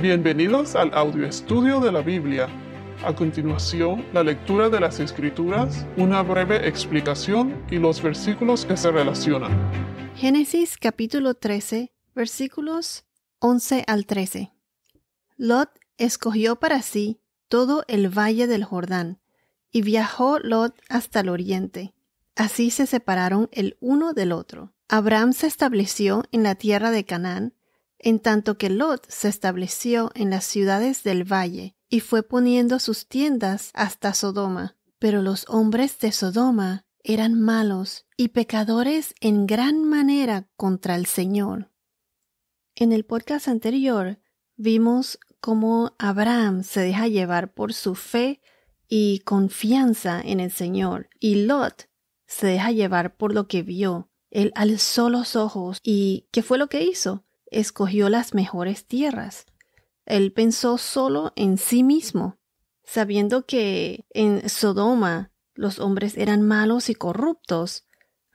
Bienvenidos al audio estudio de la Biblia. A continuación, la lectura de las Escrituras, una breve explicación y los versículos que se relacionan. Génesis capítulo 13, versículos 11 al 13. Lot escogió para sí todo el valle del Jordán, y viajó Lot hasta el oriente. Así se separaron el uno del otro. Abraham se estableció en la tierra de Canaán, en tanto que Lot se estableció en las ciudades del valle, y fue poniendo sus tiendas hasta Sodoma. Pero los hombres de Sodoma eran malos y pecadores en gran manera contra el Señor. En el podcast anterior vimos cómo Abraham se deja llevar por su fe y confianza en el Señor, y Lot se deja llevar por lo que vio. Él alzó los ojos y ¿qué fue lo que hizo? Escogió las mejores tierras. Él pensó solo en sí mismo, sabiendo que en Sodoma los hombres eran malos y corruptos.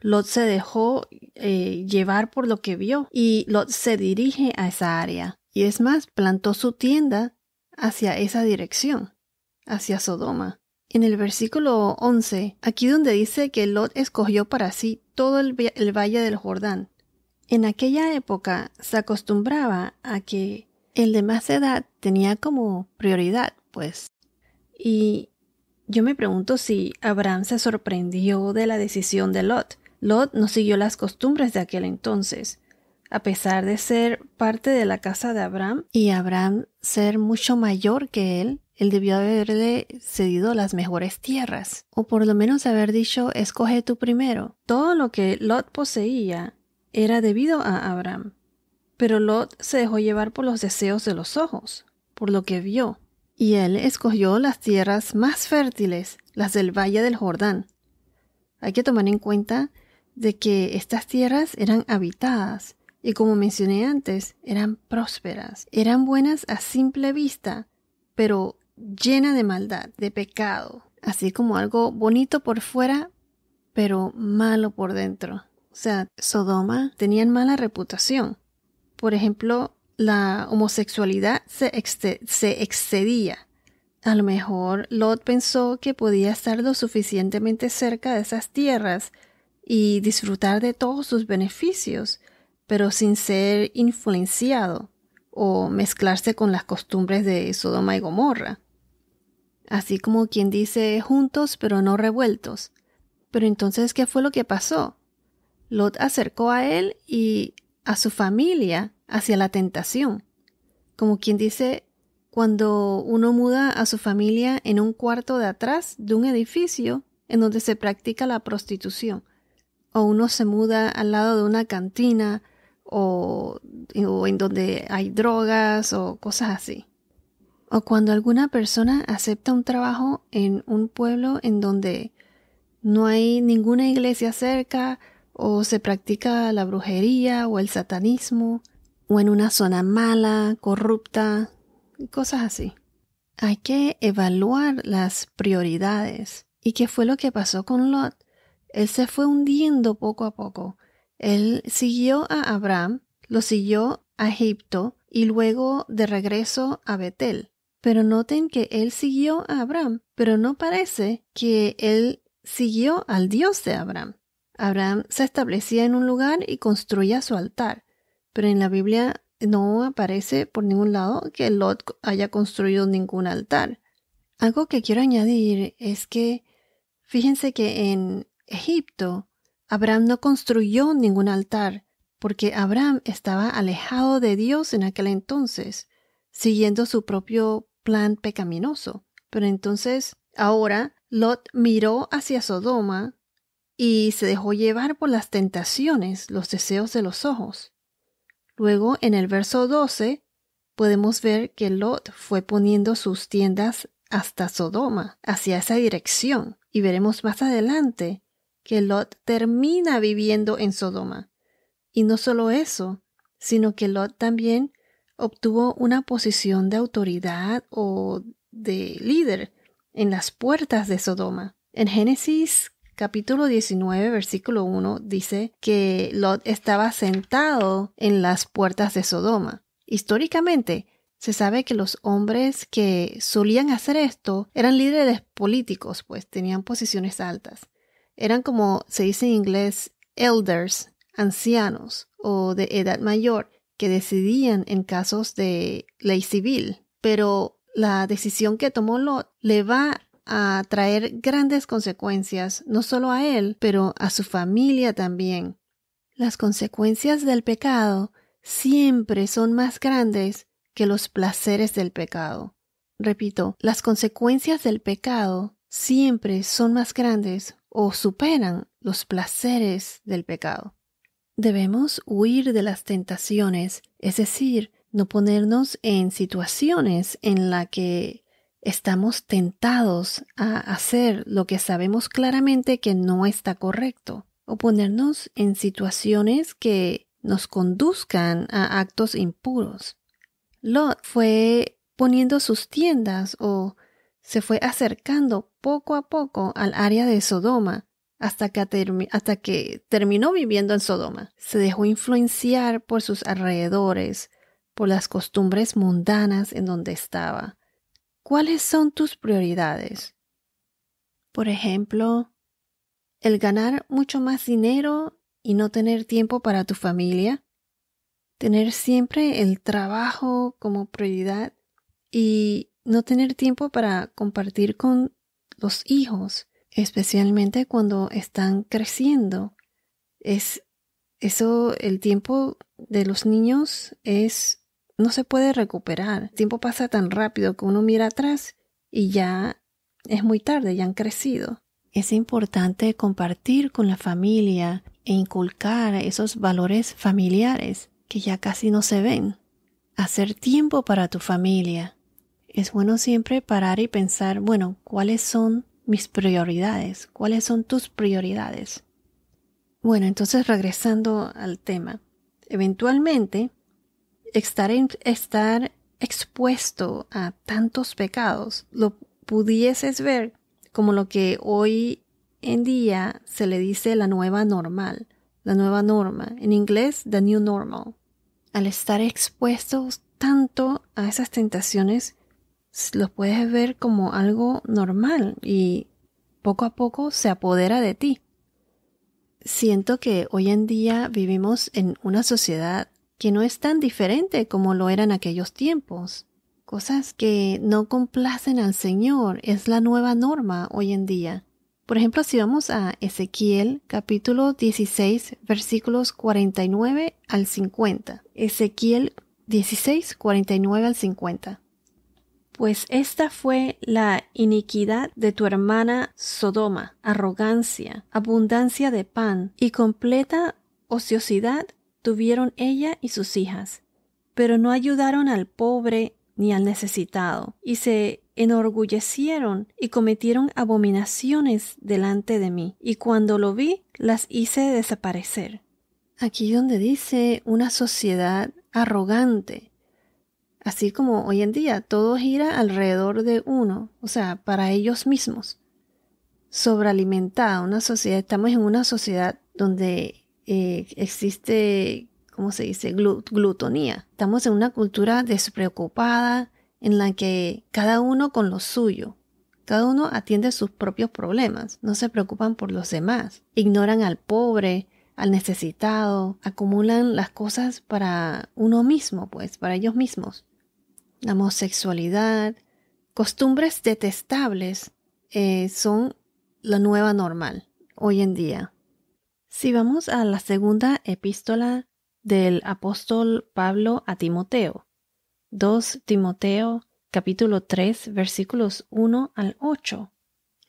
Lot se dejó llevar por lo que vio y Lot se dirige a esa área. Y es más, plantó su tienda hacia esa dirección, hacia Sodoma. En el versículo 11, aquí donde dice que Lot escogió para sí todo el valle del Jordán. En aquella época se acostumbraba a que el de más edad tenía como prioridad, pues. Y yo me pregunto si Abraham se sorprendió de la decisión de Lot. Lot no siguió las costumbres de aquel entonces, a pesar de ser parte de la casa de Abraham y Abraham ser mucho mayor que él debió haberle cedido las mejores tierras, o por lo menos haber dicho, escoge tú primero. Todo lo que Lot poseía era debido a Abraham, pero Lot se dejó llevar por los deseos de los ojos, por lo que vio, y él escogió las tierras más fértiles, las del valle del Jordán. Hay que tomar en cuenta de que estas tierras eran habitadas y, como mencioné antes, eran prósperas, eran buenas a simple vista, pero llena de maldad, de pecado, así como algo bonito por fuera, pero malo por dentro. O sea, Sodoma tenían mala reputación. Por ejemplo, la homosexualidad se excedía. A lo mejor Lot pensó que podía estar lo suficientemente cerca de esas tierras y disfrutar de todos sus beneficios, pero sin ser influenciado o mezclarse con las costumbres de Sodoma y Gomorra. Así como quien dice juntos pero no revueltos. Pero entonces, ¿qué fue lo que pasó? Lot acercó a él y a su familia hacia la tentación. Como quien dice, cuando uno muda a su familia en un cuarto de atrás de un edificio en donde se practica la prostitución, o uno se muda al lado de una cantina o en donde hay drogas o cosas así. O cuando alguna persona acepta un trabajo en un pueblo en donde no hay ninguna iglesia cerca, o se practica la brujería o el satanismo, o en una zona mala, corrupta, cosas así. Hay que evaluar las prioridades. ¿Y qué fue lo que pasó con Lot? Él se fue hundiendo poco a poco. Él siguió a Abraham, lo siguió a Egipto y luego de regreso a Betel. Pero noten que él siguió a Abraham, pero no parece que él siguió al Dios de Abraham. Abraham se establecía en un lugar y construía su altar, pero en la Biblia no aparece por ningún lado que Lot haya construido ningún altar. Algo que quiero añadir es que fíjense que en Egipto Abraham no construyó ningún altar porque Abraham estaba alejado de Dios en aquel entonces, siguiendo su propio plan pecaminoso. Pero entonces ahora Lot miró hacia Sodoma y se dejó llevar por las tentaciones, los deseos de los ojos. Luego, en el verso 12, podemos ver que Lot fue poniendo sus tiendas hasta Sodoma, hacia esa dirección. Y veremos más adelante que Lot termina viviendo en Sodoma. Y no solo eso, sino que Lot también obtuvo una posición de autoridad o de líder en las puertas de Sodoma. En Génesis capítulo 19, versículo 1 dice que Lot estaba sentado en las puertas de Sodoma. Históricamente, Se sabe que los hombres que solían hacer esto eran líderes políticos, pues tenían posiciones altas. Eran como se dice en inglés, elders, ancianos o de edad mayor, que decidían en casos de ley civil. Pero la decisión que tomó Lot le va a traer grandes consecuencias, no solo a él, pero a su familia también. Las consecuencias del pecado siempre son más grandes que los placeres del pecado. Repito, las consecuencias del pecado siempre son más grandes o superan los placeres del pecado. Debemos huir de las tentaciones, es decir, no ponernos en situaciones en las que estamos tentados a hacer lo que sabemos claramente que no está correcto, o ponernos en situaciones que nos conduzcan a actos impuros. Lot fue poniendo sus tiendas o se fue acercando poco a poco al área de Sodoma hasta que terminó viviendo en Sodoma. Se dejó influenciar por sus alrededores, por las costumbres mundanas en donde estaba. ¿Cuáles son tus prioridades? Por ejemplo, el ganar mucho más dinero y no tener tiempo para tu familia. Tener siempre el trabajo como prioridad y no tener tiempo para compartir con los hijos, especialmente cuando están creciendo. El tiempo de los niños no se puede recuperar. El tiempo pasa tan rápido que uno mira atrás y ya es muy tarde, ya han crecido. Es importante compartir con la familia e inculcar esos valores familiares que ya casi no se ven. Hacer tiempo para tu familia. Es bueno siempre parar y pensar, bueno, ¿cuáles son mis prioridades? ¿Cuáles son tus prioridades? Bueno, entonces regresando al tema. Eventualmente, estar expuesto a tantos pecados, lo pudieses ver como lo que hoy en día se le dice la nueva normal. La nueva norma, en inglés, the new normal. Al estar expuestos tanto a esas tentaciones, lo puedes ver como algo normal y poco a poco se apodera de ti. Siento que hoy en día vivimos en una sociedad que no es tan diferente como lo era en aquellos tiempos. Cosas que no complacen al Señor es la nueva norma hoy en día. Por ejemplo, si vamos a Ezequiel capítulo 16 versículos 49 al 50. Ezequiel 16, 49 al 50. Pues esta fue la iniquidad de tu hermana Sodoma, arrogancia, abundancia de pan y completa ociosidad tuvieron ella y sus hijas, pero no ayudaron al pobre ni al necesitado, y se enorgullecieron y cometieron abominaciones delante de mí, y cuando lo vi, las hice desaparecer. Aquí donde dice una sociedad arrogante, así como hoy en día todo gira alrededor de uno, o sea, para ellos mismos. Sobrealimentada, una sociedad, estamos en una sociedad donde existe, ¿cómo se dice? Glutonía. Estamos en una cultura despreocupada en la que cada uno con lo suyo. Cada uno atiende sus propios problemas, no se preocupan por los demás. Ignoran al pobre, al necesitado, acumulan las cosas para uno mismo, pues, para ellos mismos. La homosexualidad, costumbres detestables son la nueva normal hoy en día. Si vamos a la segunda epístola del apóstol Pablo a Timoteo, 2 Timoteo capítulo 3 versículos 1 al 8.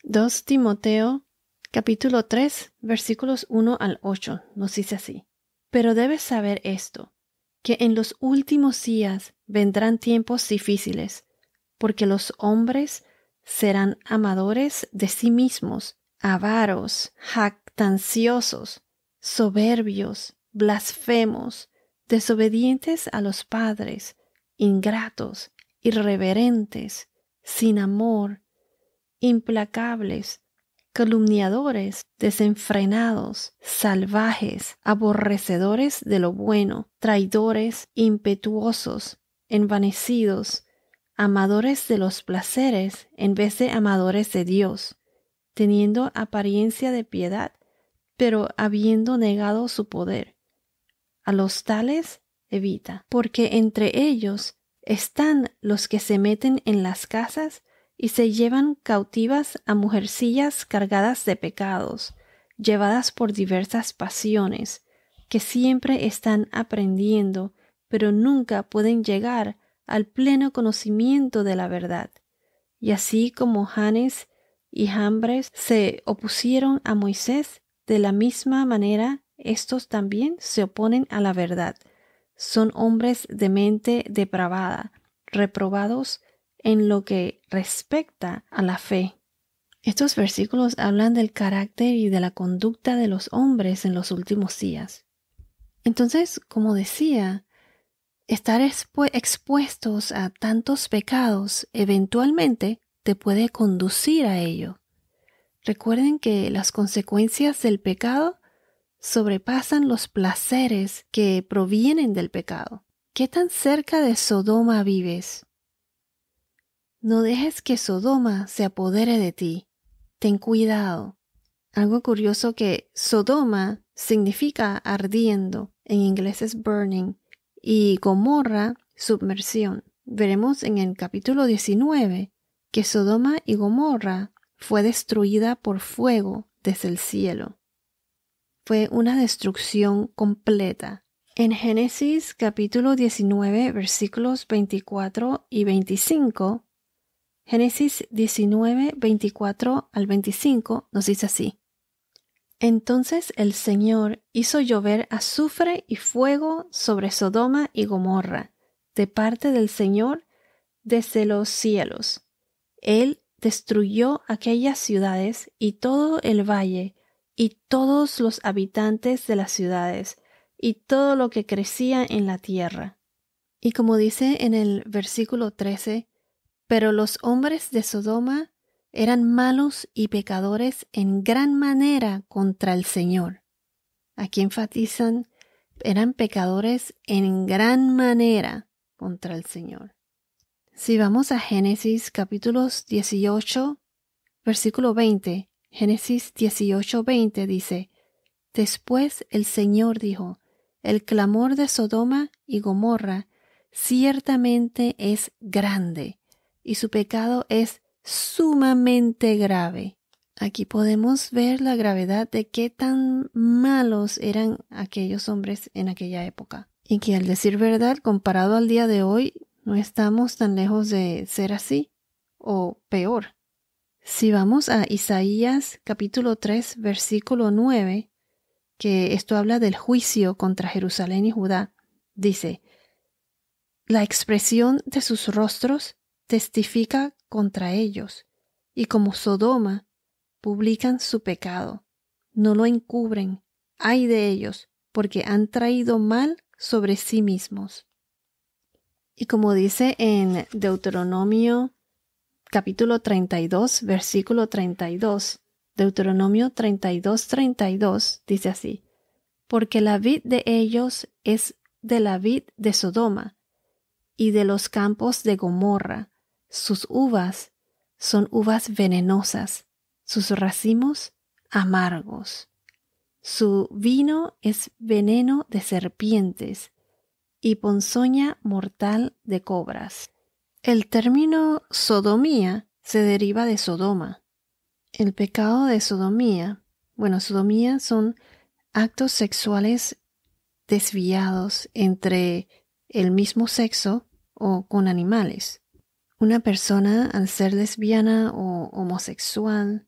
2 Timoteo capítulo 3 versículos 1 al 8 nos dice así. Pero debes saber esto, que en los últimos días vendrán tiempos difíciles, porque los hombres serán amadores de sí mismos, avaros, jactanciosos, soberbios, blasfemos, desobedientes a los padres, ingratos, irreverentes, sin amor, implacables, calumniadores, desenfrenados, salvajes, aborrecedores de lo bueno, traidores, impetuosos, envanecidos, amadores de los placeres en vez de amadores de Dios, teniendo apariencia de piedad, pero habiendo negado su poder. A los tales evita, porque entre ellos están los que se meten en las casas y se llevan cautivas a mujercillas cargadas de pecados, llevadas por diversas pasiones, que siempre están aprendiendo, pero nunca pueden llegar al pleno conocimiento de la verdad. Y así como Janes y Jambres se opusieron a Moisés, de la misma manera estos también se oponen a la verdad. Son hombres de mente depravada, reprobados en lo que respecta a la fe. Estos versículos hablan del carácter y de la conducta de los hombres en los últimos días. Entonces, como decía, estar expuestos a tantos pecados eventualmente te puede conducir a ello. Recuerden que las consecuencias del pecado sobrepasan los placeres que provienen del pecado. ¿Qué tan cerca de Sodoma vives? No dejes que Sodoma se apodere de ti. Ten cuidado. Algo curioso que Sodoma significa ardiendo, en inglés es burning, y Gomorra, submersión. Veremos en el capítulo 19 que Sodoma y Gomorra fue destruida por fuego desde el cielo. Fue una destrucción completa. En Génesis capítulo 19 versículos 24 y 25, Génesis 19, 24 al 25 nos dice así: Entonces el Señor hizo llover azufre y fuego sobre Sodoma y Gomorra, de parte del Señor desde los cielos. Él destruyó aquellas ciudades y todo el valle, y todos los habitantes de las ciudades, y todo lo que crecía en la tierra. Y como dice en el versículo 13, pero los hombres de Sodoma eran malos y pecadores en gran manera contra el Señor. Aquí enfatizan, eran pecadores en gran manera contra el Señor. Si vamos a Génesis capítulos 18, versículo 20, Génesis 18, 20 dice: Después el Señor dijo: El clamor de Sodoma y Gomorra ciertamente es grande, y su pecado es sumamente grave. Aquí podemos ver la gravedad de qué tan malos eran aquellos hombres en aquella época. Y que al decir verdad, comparado al día de hoy, no estamos tan lejos de ser así, o peor. Si vamos a Isaías capítulo 3, versículo 9, que esto habla del juicio contra Jerusalén y Judá, dice: La expresión de sus rostros testifica contra ellos, y como Sodoma, publican su pecado. No lo encubren. Ay de ellos, porque han traído mal sobre sí mismos. Y como dice en Deuteronomio capítulo 32, versículo 32, Deuteronomio 32, 32, dice así: Porque la vid de ellos es de la vid de Sodoma, y de los campos de Gomorra. Sus uvas son uvas venenosas, sus racimos amargos. Su vino es veneno de serpientes y ponzoña mortal de cobras. El término sodomía se deriva de Sodoma. El pecado de sodomía, sodomía son actos sexuales desviados entre el mismo sexo o con animales. Una persona, al ser lesbiana o homosexual,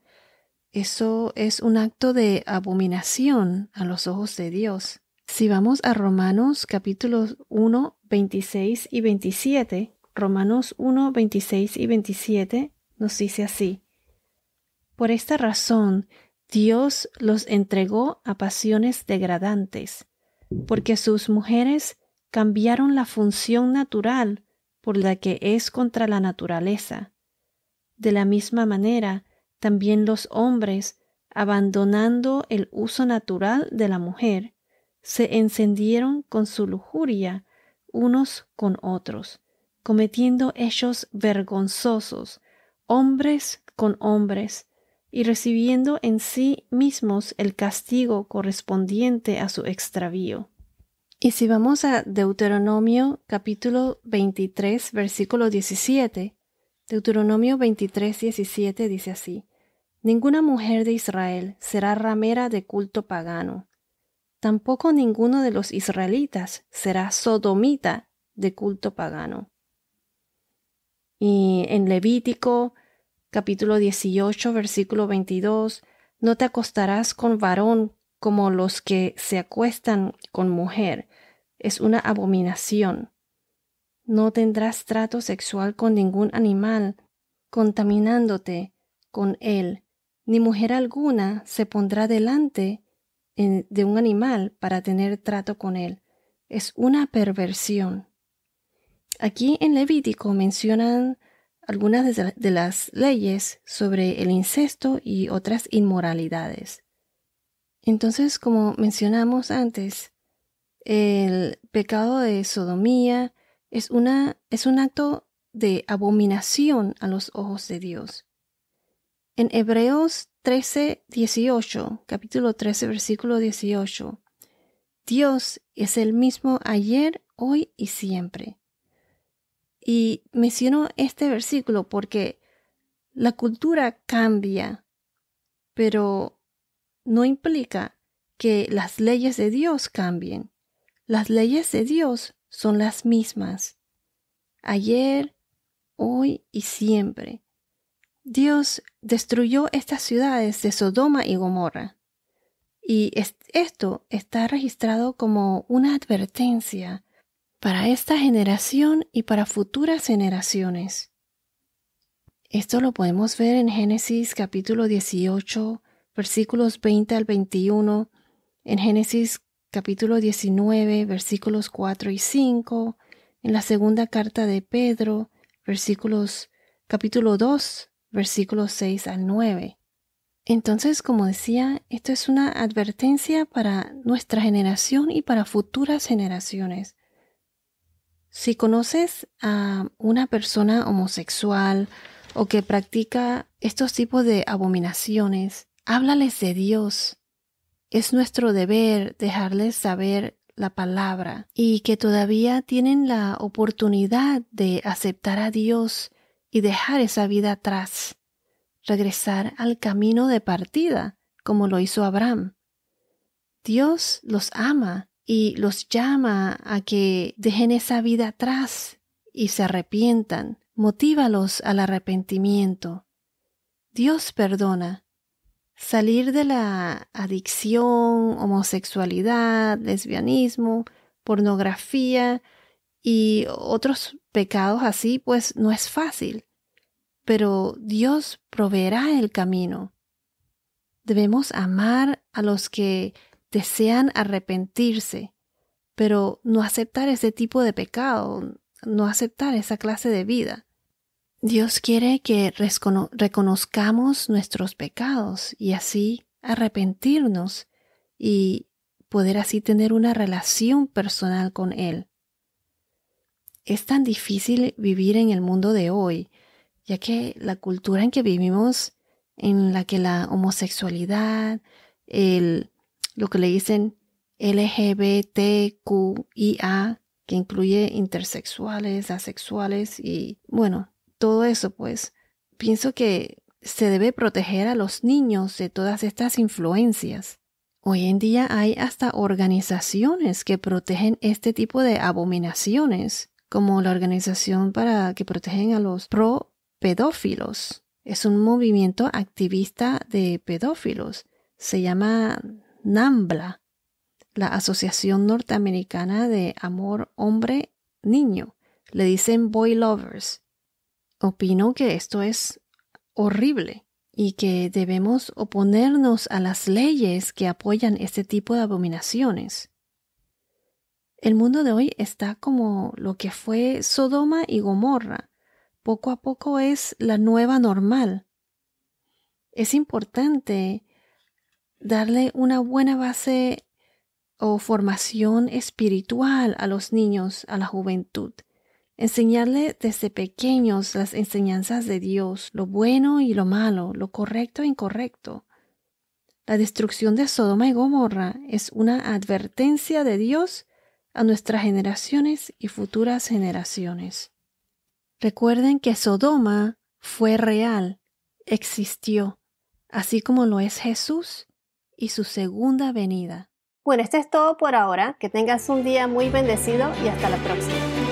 eso es un acto de abominación a los ojos de Dios. Si vamos a Romanos capítulos 1, 26 y 27, Romanos 1, 26 y 27 nos dice así: Por esta razón, Dios los entregó a pasiones degradantes, porque sus mujeres cambiaron la función natural por la que es contra la naturaleza. De la misma manera, también los hombres, abandonando el uso natural de la mujer, se encendieron con su lujuria unos con otros, cometiendo hechos vergonzosos, hombres con hombres, y recibiendo en sí mismos el castigo correspondiente a su extravío. Y si vamos a Deuteronomio capítulo 23, versículo 17, Deuteronomio 23, 17 dice así: Ninguna mujer de Israel será ramera de culto pagano. Tampoco ninguno de los israelitas será sodomita de culto pagano. Y en Levítico capítulo 18, versículo 22, no te acostarás con varón como los que se acuestan con mujer. Es una abominación. No tendrás trato sexual con ningún animal, contaminándote con él. Ni mujer alguna se pondrá delante de un animal para tener trato con él. Es una perversión. Aquí en Levítico mencionan algunas de las leyes sobre el incesto y otras inmoralidades. Entonces, como mencionamos antes, el pecado de sodomía es un acto de abominación a los ojos de Dios. En Hebreos 13, 18, capítulo 13, versículo 18, Dios es el mismo ayer, hoy y siempre. Y menciono este versículo porque la cultura cambia, pero no implica que las leyes de Dios cambien. Las leyes de Dios son las mismas, ayer, hoy y siempre. Dios destruyó estas ciudades de Sodoma y Gomorra, y esto está registrado como una advertencia para esta generación y para futuras generaciones. Esto lo podemos ver en Génesis capítulo 18, versículos 20 al 21, en Génesis capítulo 19, versículos 4 y 5, en la segunda carta de Pedro, capítulo 2, versículos 6 al 9. Entonces, como decía, esto es una advertencia para nuestra generación y para futuras generaciones. Si conoces a una persona homosexual o que practica estos tipos de abominaciones, háblales de Dios. Es nuestro deber dejarles saber la palabra y que todavía tienen la oportunidad de aceptar a Dios y dejar esa vida atrás, regresar al camino de partida, como lo hizo Abraham. Dios los ama y los llama a que dejen esa vida atrás y se arrepientan. Motívalos al arrepentimiento. Dios perdona. Salir de la adicción, homosexualidad, lesbianismo, pornografía y otros pecados así, pues no es fácil. Pero Dios proveerá el camino. Debemos amar a los que desean arrepentirse, pero no aceptar ese tipo de pecado, no aceptar esa clase de vida. Dios quiere que reconozcamos nuestros pecados y así arrepentirnos y poder así tener una relación personal con Él. Es tan difícil vivir en el mundo de hoy, ya que la cultura en que vivimos, en la que la homosexualidad, lo que le dicen LGBTQIA, que incluye intersexuales, asexuales y bueno, todo eso, pues pienso que se debe proteger a los niños de todas estas influencias. Hoy en día hay hasta organizaciones que protegen este tipo de abominaciones, como la organización que protegen a los pro-pedófilos. Es un movimiento activista de pedófilos. Se llama NAMBLA, la Asociación Norteamericana de Amor Hombre-Niño. Le dicen Boy Lovers. Opino que esto es horrible y que debemos oponernos a las leyes que apoyan este tipo de abominaciones. El mundo de hoy está como lo que fue Sodoma y Gomorra. Poco a poco es la nueva normal. Es importante darle una buena base o formación espiritual a los niños, a la juventud. Enseñarle desde pequeños las enseñanzas de Dios, lo bueno y lo malo, lo correcto e incorrecto. La destrucción de Sodoma y Gomorra es una advertencia de Dios a nuestras generaciones y futuras generaciones. Recuerden que Sodoma fue real, existió, así como lo es Jesús y su segunda venida. Bueno, esto es todo por ahora. Que tengas un día muy bendecido y hasta la próxima.